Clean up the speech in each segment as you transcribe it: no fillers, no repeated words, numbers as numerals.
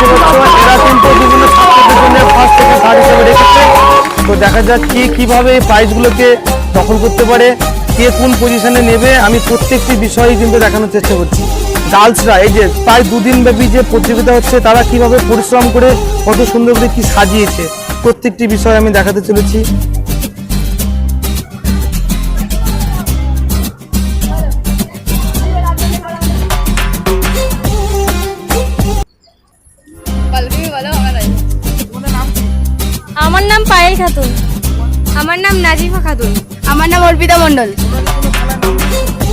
দেখতে পাচ্ছ এরা কিন্তু বিভিন্ন ছাত্রদের জন্য ফার্স্ট থেকে থার্ড হিসেবে রেখেছে। তো দেখা যাক কে কীভাবে এই প্রাইজগুলোকে দখল করতে পারে, কে কোন পজিশনে নেবে, আমি প্রত্যেকটি বিষয়ই কিন্তু দেখানোর চেষ্টা করছি। গার্লসরা এই যে প্রায় 2 দিন ব্যাপী যে প্রতিযোগিতা হচ্ছে, তারা কিভাবে পরিশ্রম করে কত সুন্দর করে কি সাজিয়েছে, প্রত্যেকটি বিষয় আমি দেখাতে চলেছি। আমার নাম পায়েল খাতুন। আমার নাম নাজিফা খাতুন। আমার নাম অর্পিতা মণ্ডল।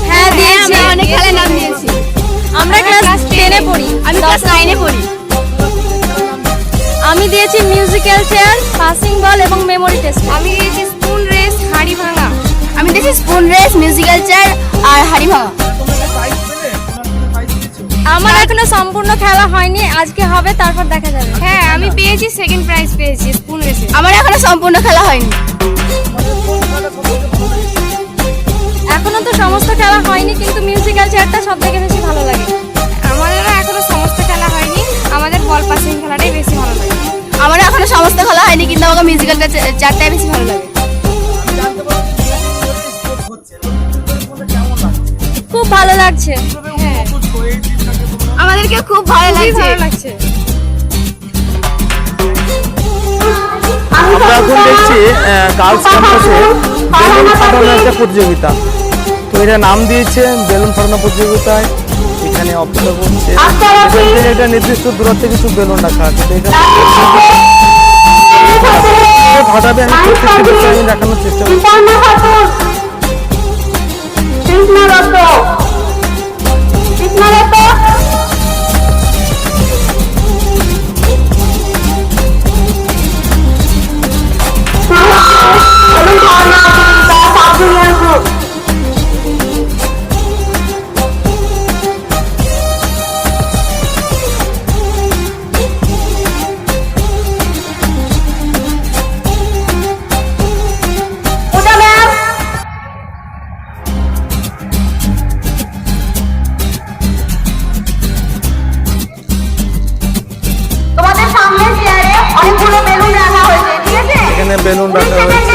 হ্যাঁ দিয়েছি, অনেক খেলার নাম দিয়েছি। আমরা ক্লাস 10 এ পড়ি। আমি ক্লাস 9 এ পড়ি। আমি দিয়েছি মিউজিক্যাল চেয়ার, পাসিং বল এবং মেমোরি টেস্ট। আমি দিয়েছি স্পুন রেস, হাড়ি ভাঙা। আমি দিয়েছি স্পুন রেস, মিউজিক্যাল চেয়ার আর হাড়ি ভাঙা। আমার এখনো সম্পূর্ণ খেলা হয়নি, আজকে হবে, তারপর দেখা যাবে। হ্যাঁ, আমি পেয়েছি, সেকেন্ড প্রাইজ পেয়েছি স্পুন রেসে। আমার এখনো সম্পূর্ণ খেলা হয়নি। এখনো তো সমস্ত খেলা হয়নি, কিন্তু মিউজিক্যাল চেয়ারটা সবথেকে বেশি ভালো লাগে। আমাদেরও এখনো সমস্ত খেলা হয়নি, আমাদের বল পাসিং খেলাটাই বেশি ভালো লাগে। আমার এখনো সমস্ত খেলা হয়নি, কিন্তু আমাকে মিউজিক্যাল চেয়ারটাই বেশি ভালো লাগে। খুব ভালো লাগছে। হ্যাঁ, আমাদেরকে খুব ভালো লাগছে। আমরা এখন দেখছি গার্লস ক্যাম্পাসে বেলুন ফাটানোর একটা প্রতিযোগিতা। তো এটা নাম দিয়েছে বেলুন ফাটানো প্রতিযোগিতায়, এখানে অপেক্ষা করছে। এটা নির্দিষ্ট দূরত্বে কিছু বেলুন রাখা আছে, তো এটা ফাটাবে। আমি প্রত্যেকটি বিষয় আমি দেখানোর চেষ্টা করছি। এখানে বেলুন রাখা হয়েছে।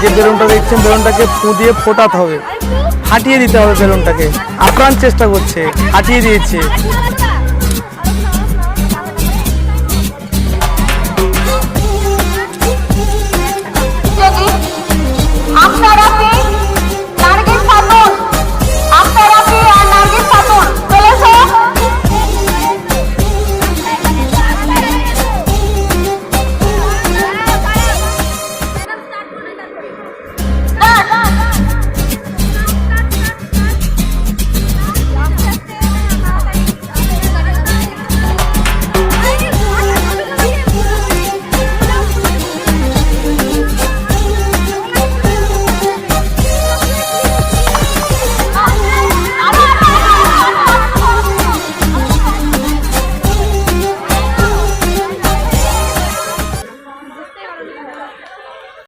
যে বেলুনটা দেখছেন, বেলুনটাকে ফু দিয়ে ফোটাতে হবে, ফাটিয়ে দিতে হবে বেলুনটাকে। আপ্রাণ চেষ্টা করছে, ফাটিয়ে দিয়েছে।